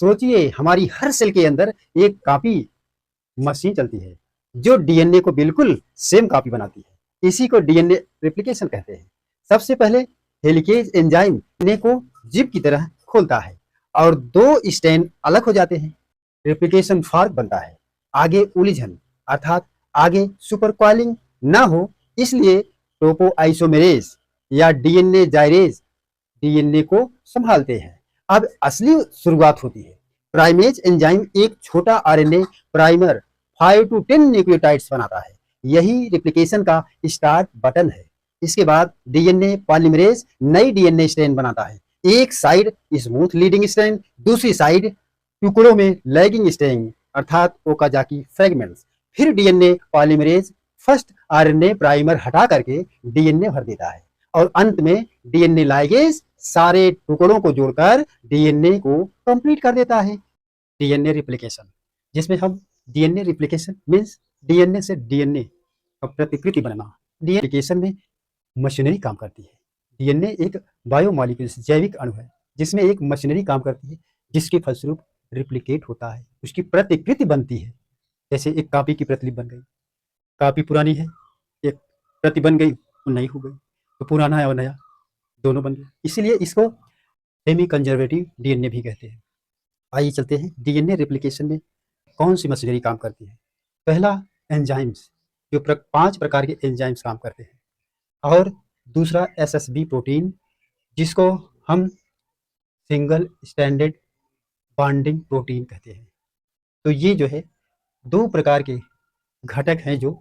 सोचिए हमारी हर सेल के अंदर एक कॉपी मशीन चलती है जो डीएनए को बिल्कुल सेम कॉपी बनाती है। इसी को डीएनए रेप्लिकेशन कहते हैं। सबसे पहले हेलिकेज एंजाइम डीएनए को जिप की तरह खोलता है और दो स्ट्रैंड अलग हो जाते हैं। रेप्लिकेशन फॉर्क बनता है। आगे उलझन अर्थात आगे सुपर कॉइलिंग ना हो, इसलिए टोपोआइसोमेरेज या डीएनए जाइरेज डीएनए को संभालते हैं। अब असली शुरुआत होती है। प्राइमेज एंजाइम एक छोटा आरएनए प्राइमर 5 to 10 न्यूक्लियोटाइड्स बनाता है। यही रेप्लिकेशन का स्टार्ट बटन है। इसके बाद डीएनए पॉलीमरेज नई डीएनए स्ट्रैंड बनाता है। एक साइड स्मूथ लीडिंग स्ट्रैंड, दूसरी साइड टुकड़ों में लैगिंग स्ट्रैंड अर्थात ओकाजाकी फ्रेगमेंट्स। फिर DNA polymerase first RNA primer हटा करके डीएनए भर देता है और अंत में डीएनए लाइगेज सारे टुकड़ों को जोड़कर डीएनए को कंप्लीट कर देता है। डीएनए रिप्लिकेशन, जिसमें हम डीएनए रिप्लिकेशन मीन्स डीएनए से डीएनए का प्रतिकृति बनना। डीएनए रिप्लिकेशन में मशीनरी काम करती है। डीएनए एक बायोमॉलिक्यूल्स जैविक अणु है जिसमें एक मशीनरी काम करती है जिसके फलस्वरूप रिप्लिकेट होता है, उसकी प्रतिकृति बनती है। जैसे एक कॉपी की प्रतिलिपि बन गई, कॉपी पुरानी है, एक प्रति बन गई वो नई हो गई, तो पुराना है और नया दोनों बन गए। इसीलिए इसको सेमी कंजर्वेटिव डीएनए भी कहते हैं। आइए चलते हैं डीएनए रेप्लिकेशन में कौन सी मशीनरी काम करती है। पहला एंजाइम्स, जो 5 प्रकार के एंजाइम्स काम करते हैं, और दूसरा एसएसबी प्रोटीन जिसको हम सिंगल स्टैंडर्ड बॉन्डिंग प्रोटीन कहते हैं। तो ये जो है 2 प्रकार के घटक हैं जो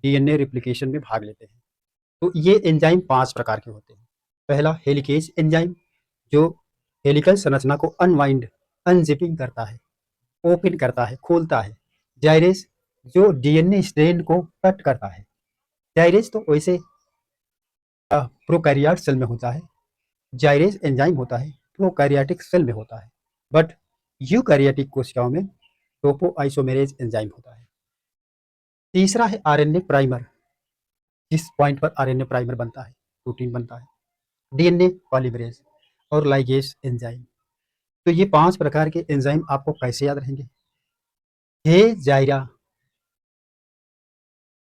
डीएनए रेप्लिकेशन में भाग लेते हैं। तो ये एंजाइम 5 प्रकार के होते हैं। पहला हेलिकेज एंजाइम जो हेलिकल संरचना को अनवाइंड अनजिपिंग करता है, ओपन करता है, खोलता है। जाइरेज जो डीएनए स्ट्रैंड को कट करता है। जाइरेज तो वैसे प्रोकैरियोट सेल में होता है, जाइरेज एंजाइम होता है प्रोकैरियोटिक सेल में होता है, बट यूकैरियोटिक कोशिकाओं में टोपोआइसोमेरेज एंजाइम होता है। तीसरा है आरएनए प्राइमर, जिस पॉइंट पर आरएनए प्राइमर बनता है, प्रोटीन बनता है। डीएनए पॉलीमरेज और लाइगेज एंजाइम। तो ये 5 प्रकार के एंजाइम आपको कैसे याद रहेंगे? हे जाइरा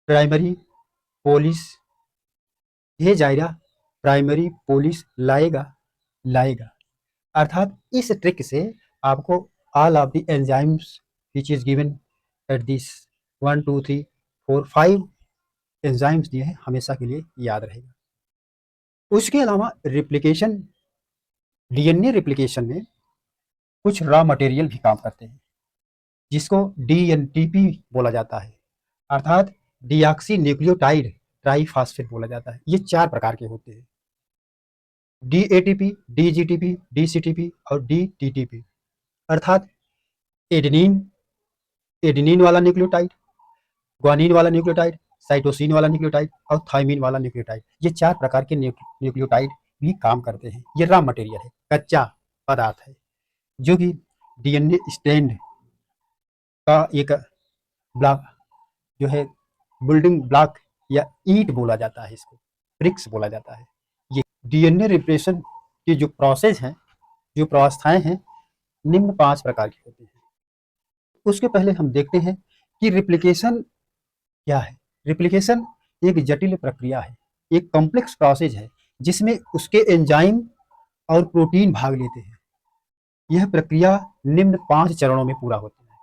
प्राइमरी पोलिस, हे जाइरा प्राइमरी पोलिस लाएगा अर्थात इस ट्रिक से आपको all of the enzymes which is given at this 1 2 3 4 5 enzymes दिए हैं हमेशा के लिए याद रहेगा। उसके अलावा रिप्लिकेशन, डीएनए रिप्लिकेशन में कुछ रॉ मटेरियल भी काम करते हैं जिसको डीएनटीपी बोला जाता है अर्थात डीऑक्सी न्यूक्लियोटाइड ट्राइफॉस्फेट बोला जाता है। ये 4 प्रकार के होते हैं, डीएटीपी, डीजीटीपी, डीसीटीपी और डीटीटीपी अर्थात एडेनिन, एडेनिन वाला न्यूक्लियोटाइड, ग्वानिन वाला न्यूक्लियोटाइड, साइटोसिन वाला न्यूक्लियोटाइड और थाइमिन वाला न्यूक्लियोटाइड। ये 4 प्रकार के न्यूक्लियोटाइड भी काम करते हैं। ये रॉ मटेरियल है, कच्चा पदार्थ है जो कि डीएनए स्ट्रैंड का एक ब्लॉक जो है, बिल्डिंग ब्लॉक या ईंट बोला जाता है, इसको ब्रिक्स बोला जाता है। ये डीएनए रिप्लिकेशन की जो प्रोसेस है, जो प्रावस्थाएं हैं, निम्न 5 प्रकार की होती हैं। उसके पहले हम देखते हैं कि रिप्लिकेशन क्या है। रिप्लिकेशन एक जटिल प्रक्रिया है, एक कॉम्प्लेक्स प्रोसेस है जिसमें उसके एंजाइम और प्रोटीन भाग लेते हैं। यह प्रक्रिया निम्न 5 चरणों में पूरा होती है।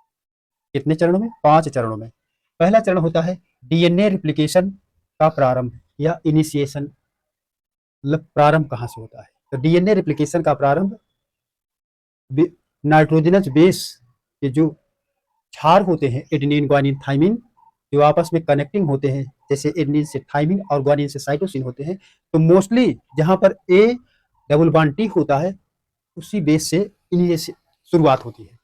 कितने चरणों में? 5 चरणों में। पहला चरण होता है डीएनए रिप्लिकेशन का प्रारंभ या इनिशिएशन। मतलब प्रारंभ कहाँ से होता है? तो डीएनए रिप्लिकेशन का प्रारंभ नाइट्रोजनस बेस के जो क्षार होते हैं, एडेनिन, ग्वानिन, थाइमिन, जो आपस में कनेक्टिंग होते हैं, जैसे एडेनिन से थाइमिन और ग्वानिन से साइटोसिन होते हैं, तो मोस्टली जहां पर ए डबल बॉन्ड टी होता है उसी बेस से इन्हीं शुरुआत होती है।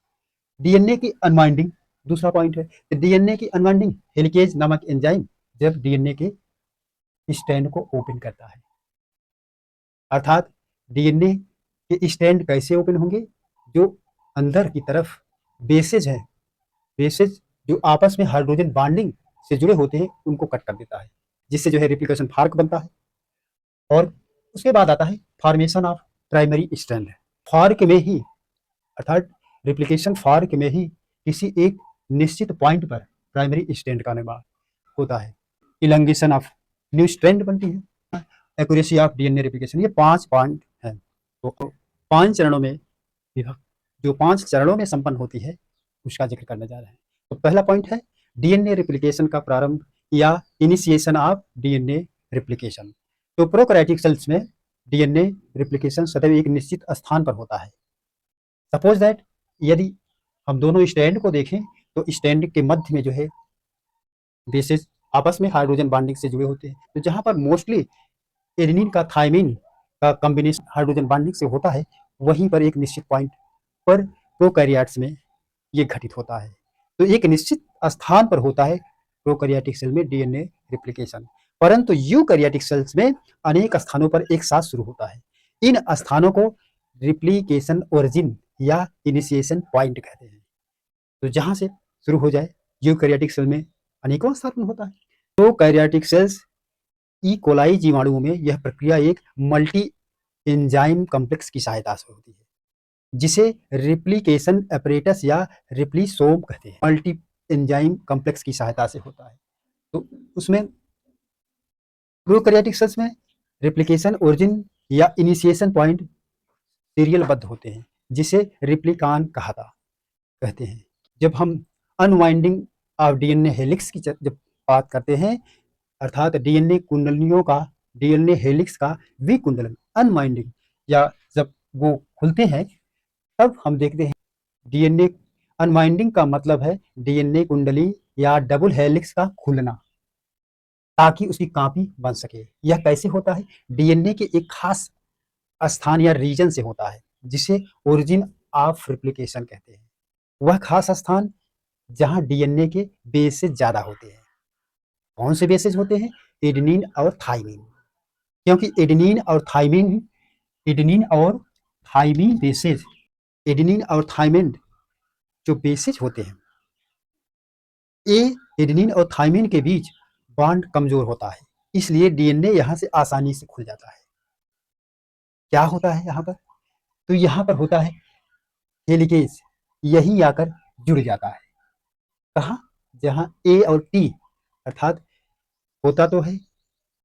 डीएनए की अनवाइंडिंग दूसरा पॉइंट है। तो डीएनए की अनवाइंडिंग हेलिकेज नामक एंजाइम जब डीएनए के स्ट्रैंड को ओपन करता है, अर्थात डीएनए के स्ट्रैंड कैसे ओपन होंगे? जो अंदर की तरफ बेसेज है, बेसेज जो आपस में हाइड्रोजन बॉन्डिंग से जुड़े होते हैं, उनको कट कर देता है, जिससे जो है रेप्लिकेशन फॉर्क बनता है। और उसके बाद आता है formation of primary strand. Fork में ही अर्थात रेप्लिकेशन फॉर्क में ही किसी एक निश्चित पॉइंट पर प्राइमरी स्ट्रैंड का निर्माण होता है। इलंगेशन ऑफ न्यू स्ट्रैंड बनती है। एक्यूरेसी ऑफ डीएनए रेप्लिकेशन, ये 5 पॉइंट हैं। तो 5 चरणों में जो 5 चरणों में संपन्न होती है उसका जिक्र करने जा रहे हैं। तो पहला पॉइंट है डीएनए रेप्लिकेशन का प्रारंभ या इनिशिएशन ऑफ डीएनए रेप्लिकेशन। तो प्रोकैरियोटिक सेल्स में डीएनए रेप्लिकेशन सदैव एक निश्चित स्थान पर होता है। सपोज दैट यदि हम दोनों स्ट्रैंड को देखें तो स्ट्रैंड के मध्य में जो है बेसेस आपस में हाइड्रोजन बॉन्डिंग से जुड़े होते हैं। तो जहां पर मोस्टली एडेनिन का थायमिन का कॉम्बिनेशन हाइड्रोजन बॉन्डिंग से होता है, वहीं पर एक निश्चित पॉइंट पर प्रोकैरियोट्स में ये घटित होता है। तो एक निश्चित स्थान पर होता है प्रोकैरियोटिक सेल में डीएनए रेप्लिकेशन, परंतु यूकैरियोटिक सेल्स में अनेक स्थानों पर एक साथ शुरू होता है। इन स्थानों को रेप्लिकेशन ओरिजिन या इनिशिएशन पॉइंट कहते हैं। तो जहां से शुरू हो जाए, यूकैरियोटिक सेल में अनेकों स्थान होता है। प्रोकैरियोटिक सेल्स ई कोलाई जीवाणुओं में यह प्रक्रिया एक मल्टी एंजाइम कॉम्प्लेक्स की सहायता से होती है, जिसे रेप्लिकेशन apparatus या रेप्लिसोम कहते हैं। मल्टी एंजाइम कॉम्प्लेक्स की सहायता से होता है। तो उसमें प्रोकैरियोटिक सेल्स में रेप्लिकेशन ओरिजिन या इनिशिएशन पॉइंट सीरियलबद्ध होते हैं, जिसे रेप्लिकान कहते हैं। जब हम अनवाइंडिंग ऑफ डीएनए हेलिक्स की जब बात करते हैं, अर्थात डीएनए कुंडलियों का, डीएनए हेलिक्स का विकुंडलन, अनवाइंडिंग, या जब वो खुलते हैं तब हम देखते हैं डीएनए अनवाइंडिंग का मतलब है डीएनए कुंडली या डबल हेलिक्स का खुलना, ताकि उसकी कॉपी बन सके। यह कैसे होता है? डीएनए के एक खास स्थान या रीजन से होता है, जिसे ओरिजिन ऑफ रेप्लिकेशन कहते हैं। वह खास स्थान जहां डीएनए के बेसेस ज्यादा होते हैं। कौन से बेसेस होते हैं? एडेनिन और थाइमिन, क्योंकि एडेनिन और थाइमिन बेसेस, एडेनिन और थाइमिन जो बेसेस होते हैं, ये एडेनिन और थाइमिन के बीच बॉन्ड कमजोर होता है, इसलिए डीएनए यहां से आसानी से खुल जाता है। क्या होता है यहाँ पर? तो यहाँ पर होता है हेलिकेज, यही आकर जुड़ जाता है। कहाँ? जहां ए और टी, अर्थात होता तो है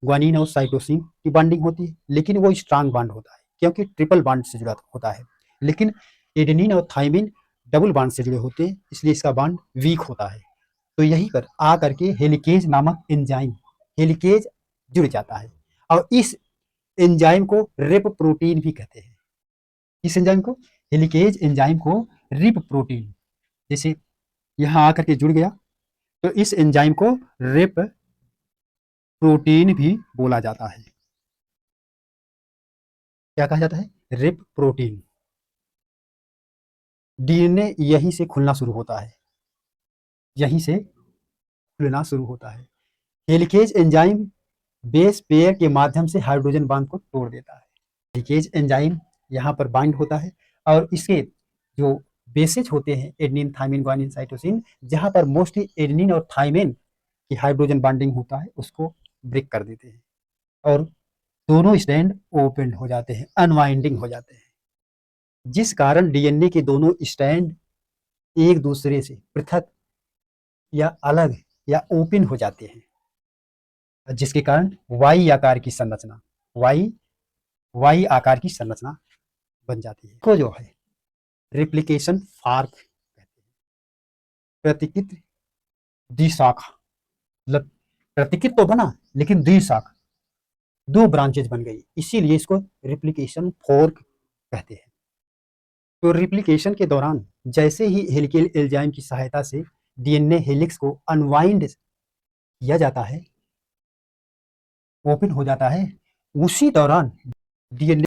ग्वानिन और साइटोसिन की बॉन्डिंग होती है, लेकिन वो स्ट्रांग बॉन्ड होता है क्योंकि ट्रिपल बॉन्ड से जुड़ा होता है। लेकिन एडेनिन और थाइमिन डबल बॉन्ड से जुड़े होते हैं, इसलिए इसका बॉन्ड वीक होता है। तो यहीं पर आ करके हेलिकेज नामक एंजाइम, हेलिकेज जुड़ जाता है, और इस एंजाइम को रिप प्रोटीन भी कहते हैं। इस एंजाइम को, हेलिकेज एंजाइम को रिप प्रोटीन, जैसे यहाँ आकर के जुड़ गया, तो इस एंजाइम को रिप प्रोटीन भी बोला जाता है। क्या कहा जाता है? Rib protein. डीएनए यहीं से खुलना शुरू होता है, यहीं से खुलना शुरू होता है। हेलिकेज एंजाइम बेस पेयर के माध्यम से हाइड्रोजन बांध को तोड़ देता है। हेलिकेज एंजाइम यहाँ पर बाइंड होता है, और इसके जो बेसेज होते हैं एडेनिन, थाइमिन, ग्वानिन, साइटोसिन, जहाँ पर मोस्टली एडेनिन और थाइमिन की हाइड्रोजन बॉन्डिंग होता है, उसको ब्रेक कर देते हैं, और दोनों स्ट्रैंड ओपन हो जाते हैं, अनवाइंडिंग हो जाते हैं, जिस कारण डीएनए के दोनों स्ट्रैंड एक दूसरे से पृथक या अलग या ओपन हो जाते हैं, जिसके कारण वाई आकार की संरचना, वाई आकार की संरचना बन जाती है। को जो है रेप्लिकेशन फॉर्क कहते हैं। प्रतिकृत द्विशाखा, मतलब प्रतिकृत तो बना लेकिन द्विशाखा, 2 ब्रांचेज बन गई, इसीलिए इसको रेप्लिकेशन फॉर्क कहते हैं। तो रेप्लिकेशन के दौरान जैसे ही हेलिकल एंजाइम की सहायता से डीएनए हेलिक्स को अनवाइंड किया जाता है, ओपन हो जाता है, उसी दौरान डीएनए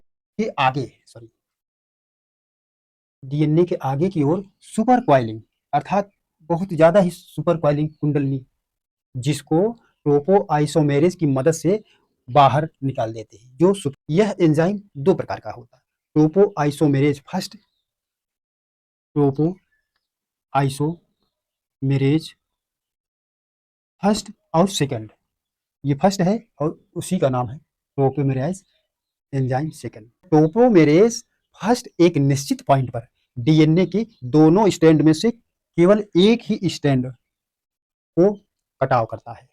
के आगे की ओर सुपर क्वाइलिंग, अर्थात बहुत ज्यादा ही सुपर क्वाइलिंग कुंडलनी, जिसको टोपो आइसोमेरेज की मदद से बाहर निकाल देते हैं। यह एंजाइम 2 प्रकार का होता है। टोपो आइसोमेरेज फर्स्ट, टोपो आइसोमेरेज फर्स्ट और सेकंड, ये फर्स्ट है और उसी का नाम है टोपोमेरेज एंजाइम सेकंड। टोपोमेरेज फर्स्ट एक निश्चित पॉइंट पर डीएनए की दोनों स्ट्रैंड में से केवल एक ही स्ट्रैंड को कटाव करता है।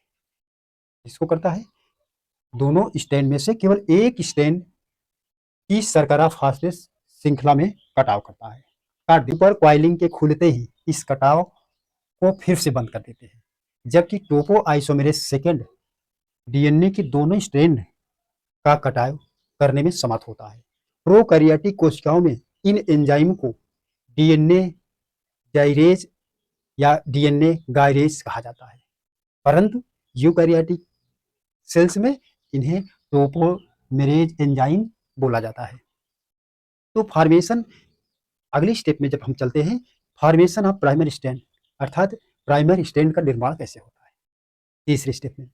इसको करता है, दोनों स्ट्रैंड में से केवल एक स्ट्रैंड की शर्करा फास्फेट श्रृंखला में कटाव करता है। काट सुपर कॉइलिंग के खुलते ही इस कटाव को फिर से बंद कर देते हैं, जबकि टोपो आइसोमेरेज सेकेंड डीएनए की दोनों स्ट्रैंड का कटाव करने में समर्थ होता है। प्रोकैरियोटिक कोशिकाओं में इन एंजाइम को डीएनए जाइरेज या डीएनए गायरेज कहा जाता है, परंतु यूकैरियोटिक सेल्स में इन्हें टोपोमेरेज एंजाइम बोला जाता है। तो फॉर्मेशन, अगली स्टेप में जब हम चलते हैं, फॉर्मेशन ऑफ प्राइमरी स्ट्रैंड, अर्थात प्राइमरी स्ट्रैंड का निर्माण कैसे होता है तीसरे स्टेप में।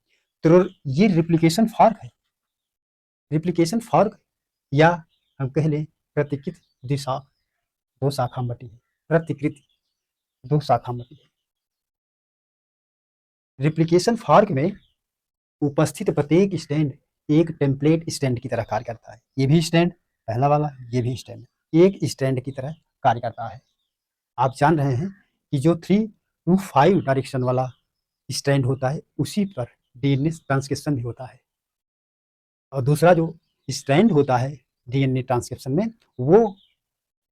तो ये रिप्लिकेशन फॉर्क है, रिप्लिकेशन फॉर्क या हम कह लें प्रतिकृत दिशा दो शाखा मटी है, प्रतिकृत दो शाखा मटी है। रिप्लिकेशन फॉर्क में उपस्थित प्रत्येक स्टैंड एक टेम्पलेट स्टैंड की तरह कार्य करता है। ये भी स्टैंड पहला वाला, ये भी स्टैंड एक स्टैंड की तरह कार्य करता है। आप जान रहे हैं कि जो 3 to 5 डायरेक्शन वाला स्टैंड होता है उसी पर डीएनए ट्रांसक्रिप्शन भी होता है, और दूसरा जो स्टैंड होता है डीएनए ट्रांसक्रिप्शन में वो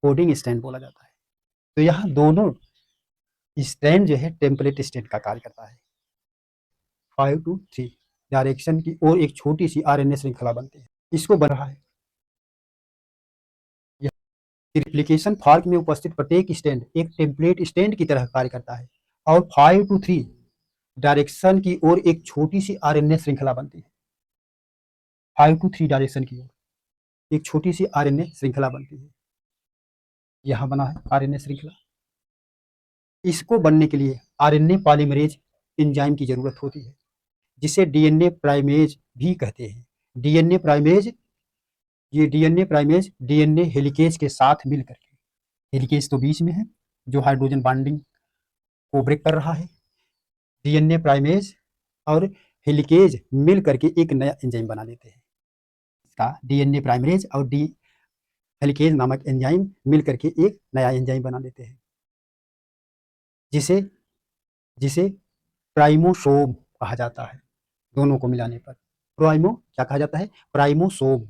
कोडिंग स्टैंड बोला जाता है। तो यहाँ दोनों स्टैंड जो है टेम्पलेट स्टैंड का कार्य करता है। 5 to 3 डायरेक्शन की ओर एक छोटी सी आरएनए श्रृंखला बनती है, इसको बन रहा है। रिप्लिकेशन फॉर्क में उपस्थित प्रत्येक स्टैंड एक टेम्पलेट स्टैंड की तरह कार्य करता है और 5 to 3 डायरेक्शन की ओर एक छोटी सी आरएनए श्रृंखला बनती है। 5 to 3 डायरेक्शन की ओर एक छोटी सी आरएनए श्रृंखला बनती है। यहां बना है आरएनए श्रृंखला। इसको बनने के लिए आरएनए पॉलीमरेज एंजाइम की जरूरत होती है, जिसे डीएनए प्राइमेज भी कहते हैं। डीएनए प्राइमेज, ये डीएनए प्राइमेज डीएनए हेलिकेज के साथ मिलकर के, हेलिकेज तो बीच में है जो हाइड्रोजन बॉन्डिंग को ब्रेक कर रहा है, डीएनए प्राइमेज और हेलिकेज मिल करके एक नया एंजाइम बना देते हैं। इसका डीएनए प्राइमरेज और डी हेलिकेज नामक एंजाइम मिल करके एक नया एंजाइम बना देते हैं, जिसे जिसे प्राइमोसोम कहा जाता है। दोनों को मिलाने पर क्या कहा जाता है, प्राइमोसोम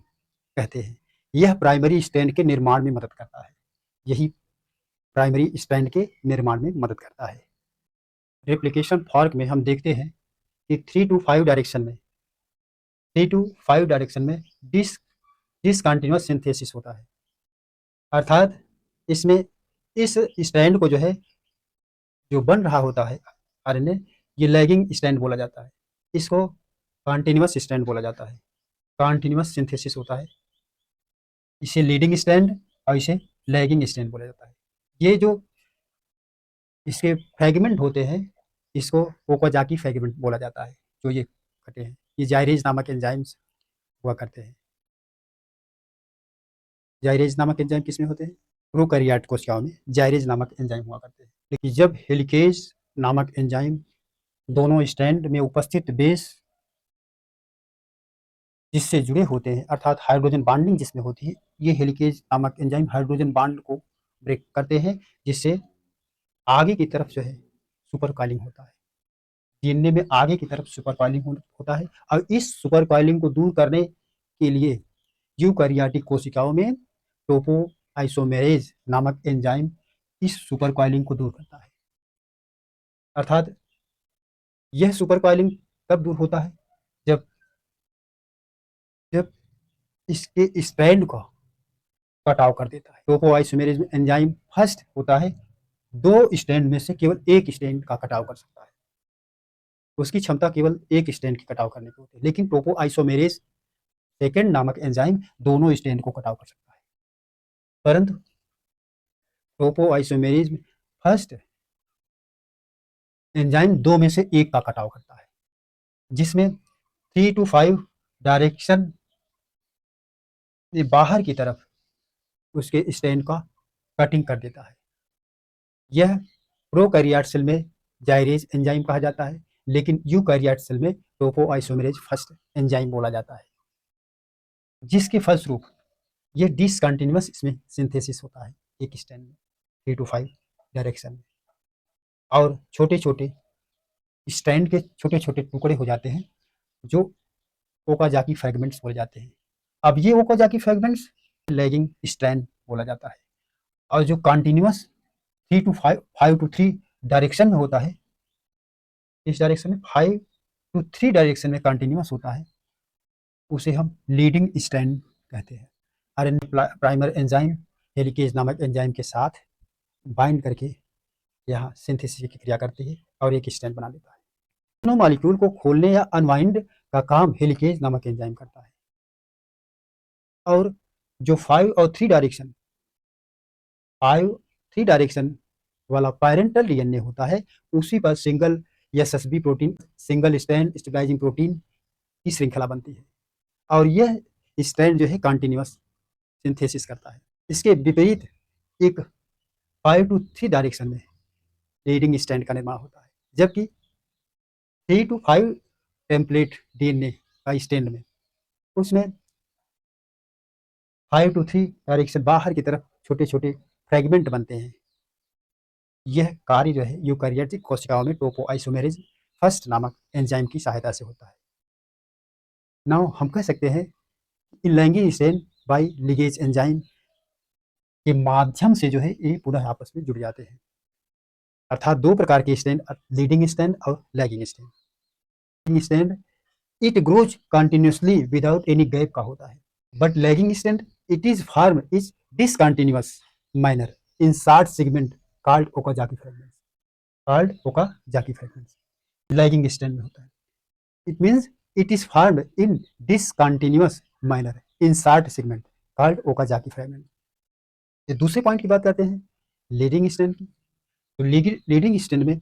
कहते हैं। यह प्राइमरी स्ट्रैंड के निर्माण में मदद करता है, यही प्राइमरी स्ट्रैंड के निर्माण में मदद करता है। रेप्लिकेशन फॉर्क में हम देखते हैं कि 3 to 5 डायरेक्शन में 3 to 5 डायरेक्शन में डिसकंटिन्यूअस सिंथेसिस होता है, अर्थात इसमें इस स्ट्रैंड को जो है जो बन रहा होता है आरएनए, ये लैगिंग स्ट्रैंड बोला जाता है। इसको कॉन्टिन्यूअस स्ट्रैंड बोला जाता है, कॉन्टिन्यूअस सिंथेसिस होता है। इसे लीडिंग स्ट्रैंड और इसे लैगिंग स्ट्रैंड बोला जाता है। ये जो इसके फ्रेगमेंट होते हैं इसको ओकाजाकी फ्रेगमेंट बोला जाता है। जो ये कटे हैं ये जाइरेज नामक एंजाइम्स हुआ करते हैं। जाइरेज नामक एंजाइम किसमें होते हैं, प्रोकैरियोट कोशिकाओं में जाइरेज नामक एंजाइम हुआ करते हैं। लेकिन जब हेलिकेज नामक एंजाइम दोनों स्ट्रैंड में उपस्थित बेस जिससे जुड़े होते हैं, अर्थात हाइड्रोजन बॉन्डिंग जिसमें होती है, ये हेलिकेज नामक एंजाइम हाइड्रोजन बॉन्ड को ब्रेक करते हैं, जिससे आगे की तरफ जो है सुपर कॉइलिंग होता है। डीएनए में आगे की तरफ सुपर कॉइलिंग होता है, और इस सुपर कॉइलिंग को दूर करने के लिए यूकैरियोटिक कोशिकाओं में टोपो आइसोमेरेज नामक एंजाइम इस सुपर कॉइलिंग को दूर करता है। अर्थात यह सुपर कॉइलिंग तब दूर होता है जब जब इसके स्ट्रैंड का कटाव कर देता है। टोपो आइसोमेरेज में एंजाइम फर्स्ट होता है, दो स्ट्रैंड में से केवल एक स्ट्रैंड का कटाव कर सकता है, उसकी क्षमता केवल एक स्ट्रैंड की कटाव करने की होती है। लेकिन टोपो आइसोमेरेज सेकेंड नामक एंजाइम दोनों स्ट्रैंड को कटाव कर सकता है, परंतु टोपो आइसोमेरेज में फर्स्ट एंजाइम दो में से एक का कटाव करता है, जिसमें 3 to 5 डायरेक्शन बाहर की तरफ उसके स्ट्रैंड का कटिंग कर देता है। यह प्रोकैरियोट सेल में जाइरेज एंजाइम कहा जाता है, लेकिन यूकैरियोट सेल में टोपो आइसोमेरेज फर्स्ट एंजाइम बोला जाता है, जिसके फलस्वरूप यह डिसकंटिन्यूअस इसमें सिंथेसिस होता है एक स्ट्रैंड में। 3 to 5 डायरेक्शन में, और छोटे छोटे स्ट्रैंड के छोटे छोटे टुकड़े हो जाते हैं जो ओकाजाकी फ्रेगमेंट्स बोले जाते हैं। अब ये ओकाजाकी फ्रेगमेंट्स लैगिंग स्ट्रैंड बोला जाता है। और जो कंटिन्यूअस 5 to 3 डायरेक्शन में होता है, इस डायरेक्शन में 5 to 3 डायरेक्शन में कंटिन्यूअस होता है, उसे हम लीडिंग स्ट्रैंड कहते हैं। आरएनए प्राइमर एंजाइम हेलिकेज नामक एंजाइम के साथ बाइंड करके यहाँ सिंथेसिस की क्रिया करती है और एक स्ट्रैंड बना देता है। दोनों मॉलिक्यूल को खोलने या अनवाइंड का काम हेलिकेज नामक एंजाइम करता है। और जो 5 और 3 डायरेक्शन वाला पैरेंटल डीएनए होता है, उसी पर single SSB protein, single strand stabilising protein की श्रृंखला बनती है, और यह स्ट्रैंड जो है कंटिन्यूअस सिंथेसिस करता है। इसके विपरीत एक 5 to 3 डायरेक्शन में लीडिंग स्ट्रैंड का निर्माण होता है, जबकि 3 to 5 टेम्पलेट डीएनए का स्ट्रैंड में उसमें 5 to 3 डायरेक्शन बाहर की तरफ छोटे छोटे फ्रेगमेंट बनते हैं। यह कार्य जो है यूकारियोटिक कोशिकाओं में टोपोआइसोमेरेज फर्स्ट नामक एंजाइम की सहायता से होता है। नाउ हम कह सकते हैं लैंगिंग स्ट्रैंड बाय लिगेज एंजाइम के माध्यम से जो है ये पुनः आपस में जुड़ जाते हैं। अर्थात दो प्रकार के स्ट्रैंड, लीडिंग स्ट्रैंड और lagging strand. Leading strand it grows continuously without any gap का होता है, but lagging strand it is form is discontinuous manner in short segment called Okazaki fragments lagging strand में होता है। It means it is formed in discontinuous manner in short segment called Okazaki fragment. ये दूसरे point की बात करते हैं leading strand की। तो लीडिंग स्ट्रैंड में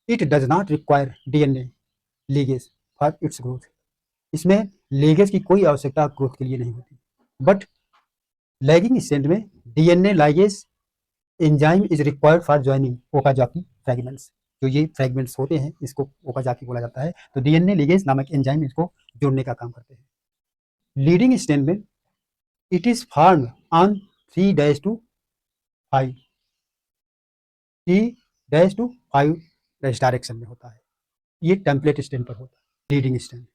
it does not require DNA ligase for its growth. इसमें लीगेज की कोई आवश्यकता ग्रोथ के लिए नहीं होती, बट लैगिंग स्ट्रैंड में DNA ligase enzyme is required for joining Okazaki fragments. जो ये फ्रेगमेंट्स होते हैं इसको ओकाजाकी बोला जाता है। तो डीएनए लिगेज नामक एंजाइम इसको जोड़ने का काम करते हैं। लीडिंग स्ट्रैंड में it is formed on 3-5 direction में होता है। ये टेम्पलेट स्ट्रैंड पर होता है लीडिंग स्ट्रैंड।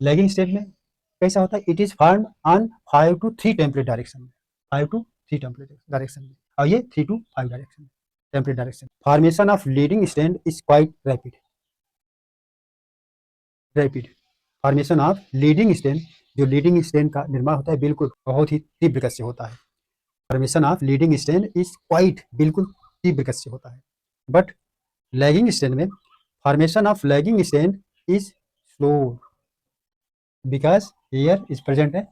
लैगिंग स्ट्रैंड में कैसा होता है? It is formed on 5 to 3 template direction में, 5 to 3 टेम्पलेट डायरेक्शन में, और ये 3 to 5 डायरेक्शन में template direction. Formation of leading strand is quite rapid. Formation of leading strand, जो लीडिंग स्ट्रैंड का निर्माण होता है बिल्कुल बहुत ही तीव्र गति से होता है। Formation of leading strand is quite, बिल्कुल तीव्र गति से होता है। बट लैगिंग स्ट्रैंड में formation of lagging strand is slow because here is present है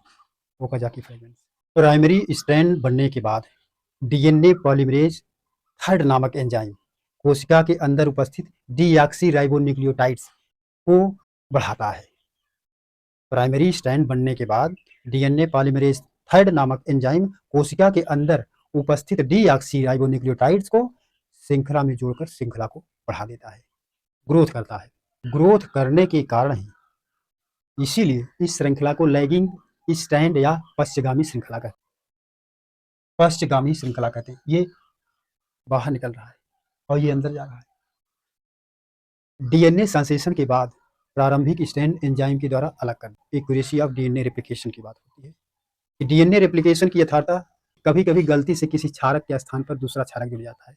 ओकाजाकी फ्रेगमेंट्स। प्राइमरी स्ट्रैंड बनने के बाद डीएनए पॉलीमरेज थर्ड नामक एंजाइम कोशिका के अंदर उपस्थित डीऑक्सीराइबोन्यूक्लियोटाइड्स को बढ़ाता है। प्राइमरी स्ट्रैंड बनने के बाद डीएनए पॉलीमरेज थर्ड नामक एंजाइम कोशिका के अंदर उपस्थित डीऑक्सीराइबोन्यूक्लियोटाइड्स को श्रृंखला में जोड़कर श्रृंखला को बढ़ा देता है, ग्रोथ करता है। ग्रोथ करने के कारण ही इसीलिए इस श्रृंखला को लैगिंग स्ट्रैंड या पश्चगामी श्रृंखला कहते हैं। पश्चगामी श्रृंखला कहते हैं। ये बाहर निकल रहा है और ये अंदर जा रहा है। डीएनए संश्लेषण के बाद प्रारंभिक स्ट्रैंड एंजाइम के द्वारा अलग करना, एक्यूरेसी ऑफ डीएनए रेप्लिकेशन की बात होती है। डीएनए रेप्लिकेशन की यथार्थता कभी कभी गलती से किसी क्षारक के स्थान पर दूसरा क्षारक जुड़ जाता है।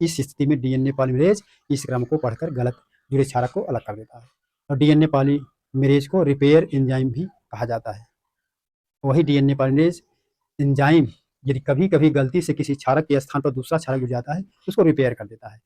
इस स्थिति में डीएनए पॉलीमरेज इस क्रम को पढ़कर गलत जुड़े क्षारक को अलग कर देता है, और डीएनए पॉलीमरेज को रिपेयर एंजाइम भी कहा जाता है। वही डीएनए पॉलीमरेज एंजाइम यदि कभी कभी गलती से किसी क्षारक के स्थान पर दूसरा क्षारक जुड़ जाता है, उसको रिपेयर कर देता है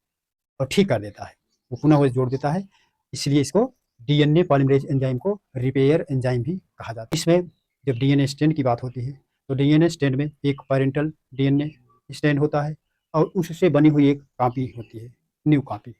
और ठीक कर देता है, वो पुनः वो जोड़ देता है। इसलिए इसको डीएनए पॉलीमरेज एंजाइम को रिपेयर एंजाइम भी कहा जाता है। इसमें जब डीएनए स्ट्रैंड की बात होती है तो डीएनए स्ट्रैंड में एक पैरेंटल डीएनए स्ट्रैंड होता है और उससे बनी हुई एक कॉपी होती है, न्यू कॉपी।